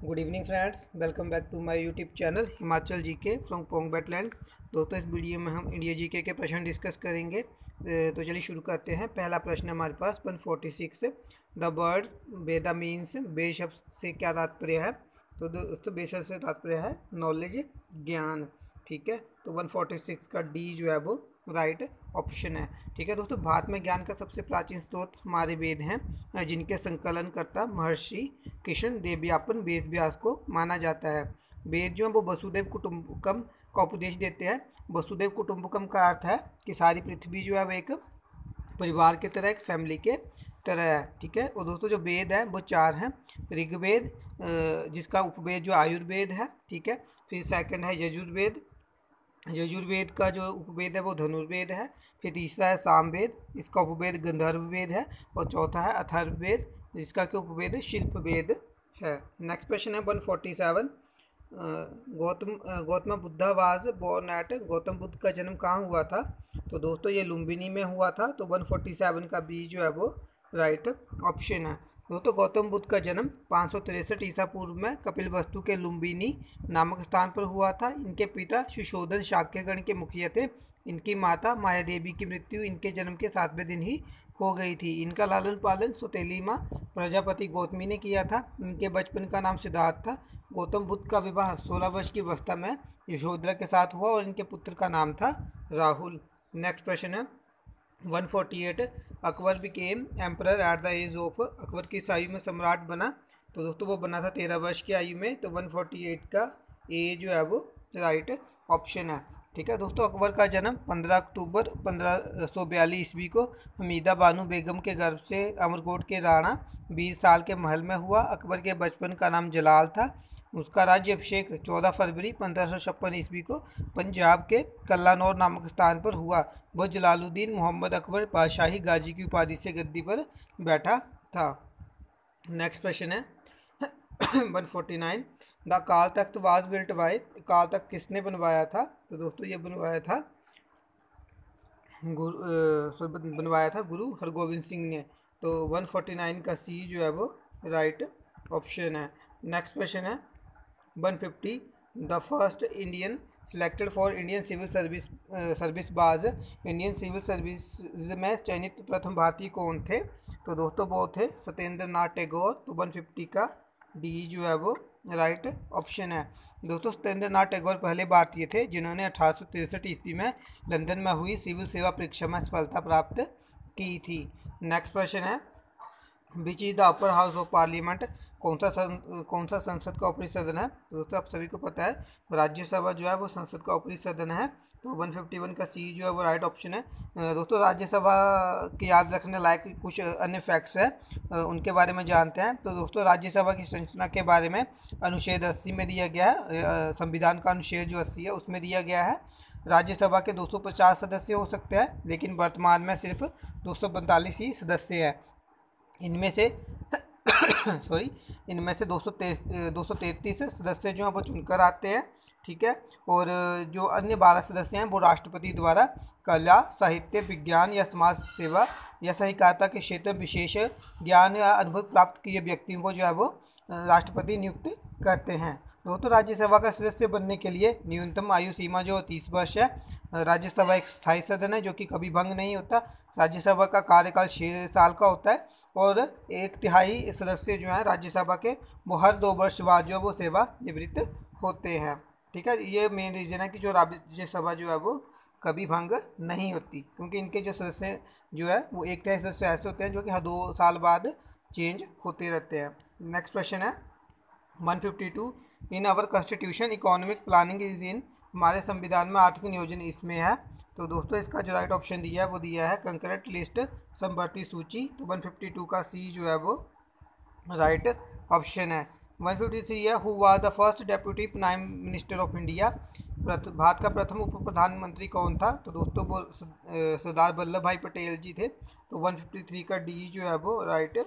Good evening friends, welcome back to my YouTube channel Himachal GK from Pong बैटलैंड। दोस्तों, इस video में हम इंडिया जीके के प्रश्न डिस्कस करेंगे। तो चलिए शुरू करते हैं। पहला प्रश्न हमारे पास 146। द वर्ड वेदा मीन्स, बे शब्द से क्या तात्पर्य है? तो दोस्तों बे शब्द से तात्पर्य है नॉलेज, ज्ञान। ठीक है, तो 146 का डी जो है वो राइट ऑप्शन है। ठीक है दोस्तों, भारत में ज्ञान का सबसे प्राचीन स्रोत हमारे वेद हैं, जिनके संकलनकर्ता महर्षि कृष्ण देवव्यापन वेद व्यास को माना जाता है। वेद जो है वो वसुदेव कुटुंबकम का उपदेश देते हैं। वसुदेव कुटुंबकम का अर्थ है कि सारी पृथ्वी जो है वो एक परिवार की तरह, एक फैमिली के तरह है। ठीक है, और दोस्तों जो वेद है वो चार हैं। ऋग्वेद, जिसका उपवेद जो आयुर्वेद है। ठीक है, फिर सेकंड है यजुर्वेद। यजुर्वेद का जो उपवेद है वो धनुर्वेद है। फिर तीसरा है सामवेद, इसका उपवेद गंधर्व वेद है। और चौथा है अथर्ववेद, जिसका कि उपवेद शिल्पवेद है। नेक्स्ट क्वेश्चन है 147। Gautam Buddha was born at, Gautam Buddha का जन्म कहाँ हुआ था? तो दोस्तों ये लुम्बिनी में हुआ था। तो 147 का बी जो है वो राइट ऑप्शन है। दोस्तों गौतम बुद्ध का जन्म 563 ईसा पूर्व में कपिलवस्तु के लुम्बिनी नामक स्थान पर हुआ था। इनके पिता सुशोधन शाक्यगण के मुखिया थे। इनकी माता माया देवी की मृत्यु इनके जन्म के 7वें दिन ही हो गई थी। इनका लालन पालन सौतेली माँ प्रजापति गौतमी ने किया था। इनके बचपन का नाम सिद्धार्थ था। गौतम बुद्ध का विवाह 16 वर्ष की अवस्था में यशोधरा के साथ हुआ और इनके पुत्र का नाम था राहुल। नेक्स्ट प्रश्न है 148। Akbar became emperor at the age of, Akbar किस आयु में सम्राट बना? तो दोस्तों वो बना था 13 वर्ष की आयु में। तो 148 का ए जो है वो राइट ऑप्शन है। ठीक है दोस्तों, अकबर का जन्म 15 अक्टूबर 1542 ईस्वी को हमीदा बानो बेगम के गर्भ से अमरकोट के राणा 20 साल के महल में हुआ। अकबर के बचपन का नाम जलाल था। उसका राज्य अभिषेक 14 फरवरी 1556 ईस्वी को पंजाब के कल्लानौर नामक स्थान पर हुआ। वह जलालुद्दीन मोहम्मद अकबर बादशाही गाजी की उपाधि से गद्दी पर बैठा था। नेक्स्ट प्रश्न है 149। द काल तख्त वाज बिल्ट बाय, काल तख्त किसने बनवाया था? तो दोस्तों ये बनवाया था गुरु हरगोविंद सिंह ने। तो 149 का सी जो है वो राइट ऑप्शन है। नेक्स्ट क्वेश्चन है 150। The first Indian selected for Indian civil service was, Indian civil service में चयनित प्रथम भारतीय कौन थे? तो दोस्तों वो थे सत्येंद्र नाथ टैगोर। तो 150 का डी जो है वो राइट ऑप्शन है। दोस्तों सत्येंद्र नाथ टैगोर पहले भारतीय थे जिन्होंने 1863 ईस्वी में लंदन में हुई सिविल सेवा परीक्षा में सफलता प्राप्त की थी। नेक्स्ट क्वेश्चन है which is the upper house of parliament, कौन सा संसद का ऊपरी सदन है? तो दोस्तों आप सभी को पता है राज्यसभा जो है वो संसद का ऊपरी सदन है। तो 151 का सी जो है वो राइट ऑप्शन है। दोस्तों राज्यसभा की याद रखने लायक कुछ अन्य फैक्ट्स हैं, उनके बारे में जानते हैं। तो दोस्तों राज्यसभा की संरचना के बारे में अनुच्छेद 80 में दिया गया है। संविधान का अनुच्छेद जो 80 है उसमें दिया गया है राज्यसभा के 250 सदस्य हो सकते हैं, लेकिन वर्तमान में सिर्फ 245 ही सदस्य हैं। इनमें से इनमें से 233 सदस्य जो हैं वो चुनकर आते हैं। ठीक है, और जो अन्य 12 सदस्य हैं वो राष्ट्रपति द्वारा कला, साहित्य, विज्ञान या समाज सेवा या सहकारिता के क्षेत्र में विशेष ज्ञान या अनुभव प्राप्त किए व्यक्तियों को जो है वो राष्ट्रपति नियुक्त करते हैं। दोस्तों राज्यसभा का सदस्य बनने के लिए न्यूनतम आयु सीमा जो 30 वर्ष है। राज्यसभा एक स्थायी सदन है जो कि कभी भंग नहीं होता। राज्यसभा का कार्यकाल 6 साल का होता है और 1/3 सदस्य जो हैं राज्यसभा के वो हर 2 वर्ष बाद जो है वो सेवा निवृत्त होते हैं। ठीक है, ये मेन रीज़न है कि जो राज्यसभा जो है वो कभी भंग नहीं होती, क्योंकि इनके जो सदस्य जो है वो 1/3 सदस्य ऐसे होते हैं जो कि हर 2 साल बाद चेंज होते रहते हैं। नेक्स्ट क्वेश्चन है 152। In our constitution economic planning is in, हमारे संविधान में आर्थिक नियोजन इसमें है। तो दोस्तों इसका जो राइट ऑप्शन दिया है वो दिया है कंकरेंट लिस्ट समवर्ती सूची। तो 152 का सी जो है वो राइट ऑप्शन है। 153 है who was the first deputy prime minister of India, Bharat का प्रथम उप प्रधानमंत्री कौन था? तो दोस्तों वो सरदार वल्लभ भाई पटेल जी थे। तो 153 का डी जो है वो राइट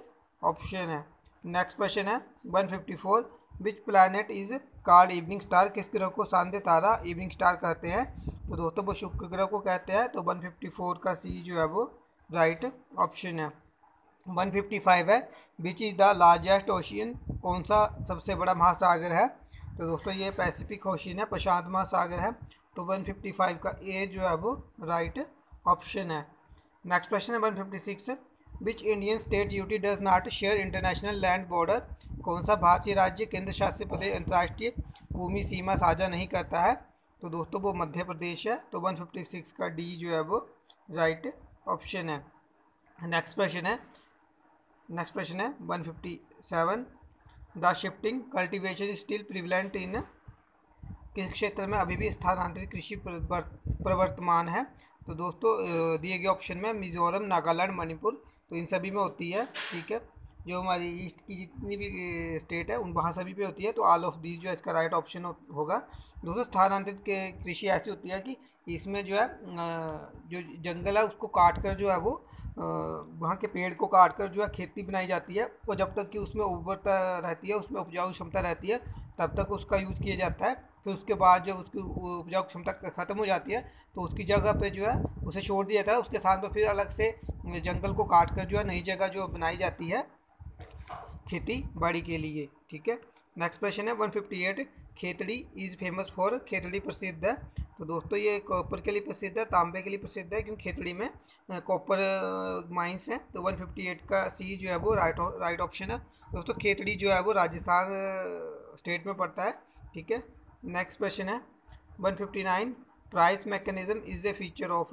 ऑप्शन है। नेक्स्ट क्वेश्चन है 154। Which planet is called evening star, किस ग्रह को सांध्य तारा इवनिंग स्टार कहते हैं? तो दोस्तों वो शुक्र ग्रह को कहते हैं। तो 154 का सी जो है वो राइट ऑप्शन है। 155 है, which is the largest ocean, कौन सा सबसे बड़ा महासागर है? तो दोस्तों ये पैसिफिक ओशियन है, प्रशांत महासागर है। तो 155 का ए जो है वो राइट ऑप्शन है। नेक्स्ट क्वेश्चन है 156, which Indian state UT does not share international land border, कौन सा भारतीय राज्य केंद्र शासित प्रदेश अंतर्राष्ट्रीय भूमि सीमा साझा नहीं करता है? तो दोस्तों वो मध्य प्रदेश है। तो 156 का डी जो है वो राइट ऑप्शन है। नेक्स्ट क्वेश्चन है 157, the shifting cultivation still prevalent इन, किस क्षेत्र में अभी भी स्थानांतरित कृषि प्रवर्तमान है? तो दोस्तों दिए गए ऑप्शन में मिजोरम, नागालैंड, मणिपुर, तो इन सभी में होती है। ठीक है, जो हमारी ईस्ट की जितनी भी स्टेट है उन वहाँ सभी पे होती है। तो ऑल ऑफ दीज जो है इसका राइट ऑप्शन होगा। दोस्तों स्थानांतरित के कृषि ऐसी होती है कि इसमें जो है जो जंगल है उसको काट कर जो है वो वहाँ के पेड़ को काट कर जो है खेती बनाई जाती है, और जब तक कि उसमें उर्वरता रहती है, उसमें उपजाऊ क्षमता रहती है, तब तक उसका यूज़ किया जाता है। फिर उसके बाद जब उसकी उपजाऊ क्षमता ख़त्म हो जाती है तो उसकी जगह पे जो है उसे छोड़ दिया जाता है, उसके स्थान पर फिर अलग से जंगल को काट कर जो है नई जगह जो बनाई जाती है खेती बाड़ी के लिए। ठीक है, नेक्स्ट क्वेश्चन है 158, Khetri is famous for, Khetri प्रसिद्ध है। तो दोस्तों ये कॉपर के लिए प्रसिद्ध है, तांबे के लिए प्रसिद्ध है, क्योंकि खेतड़ी में कॉपर माइंस हैं। तो 158 का सी जो है वो राइट ऑप्शन है। दोस्तों खेतड़ी जो है वो राजस्थान स्टेट में पड़ता है। ठीक है, नेक्स्ट क्वेश्चन है 159, price mechanism is a feature of,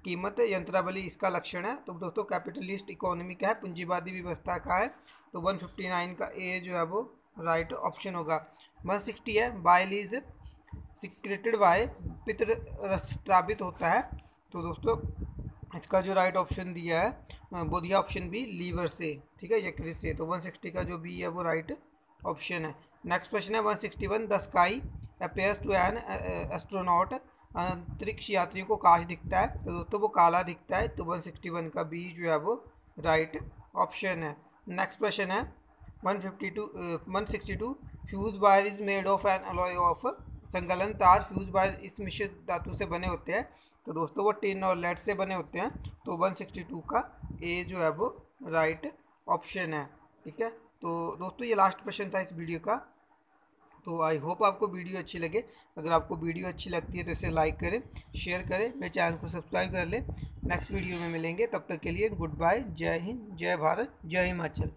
कीमत यंत्रावली इसका लक्षण है। तो दोस्तों कैपिटलिस्ट इकोनॉमी का है, पूंजीवादी व्यवस्था का है। तो 159 का ए जो है वो राइट ऑप्शन होगा। 160 है, बाइल इज सिक्रेटेड बाय, पित्त स्रावित होता है। तो दोस्तों इसका जो राइट ऑप्शन दिया है वो दिया ऑप्शन बी, लीवर से। ठीक है, यकृत से। तो 160 का जो बी है वो राइट ऑप्शन है। नेक्स्ट क्वेश्चन है 161, the sky appears to an astronaut, अंतरिक्ष यात्रियों को आकाश दिखता है। तो दोस्तों वो काला दिखता है। तो 161 का बी जो है वो राइट ऑप्शन है। नेक्स्ट क्वेश्चन है 162, fuse wire is made of an alloy of, संगलन तार फ्यूज वायर इस मिश्रित धातु से बने होते हैं। तो दोस्तों वो टिन और लेड से बने होते हैं। तो 162 का ए जो है वो राइट ऑप्शन है। ठीक है, तो दोस्तों ये लास्ट क्वेश्चन था इस वीडियो का। तो आई होप आपको वीडियो अच्छी लगे। अगर आपको वीडियो अच्छी लगती है तो इसे लाइक करें, शेयर करें, मेरे चैनल को सब्सक्राइब कर लें। नेक्स्ट वीडियो में मिलेंगे, तब तक के लिए गुड बाय, जय हिंद, जय भारत, जय हिमाचल।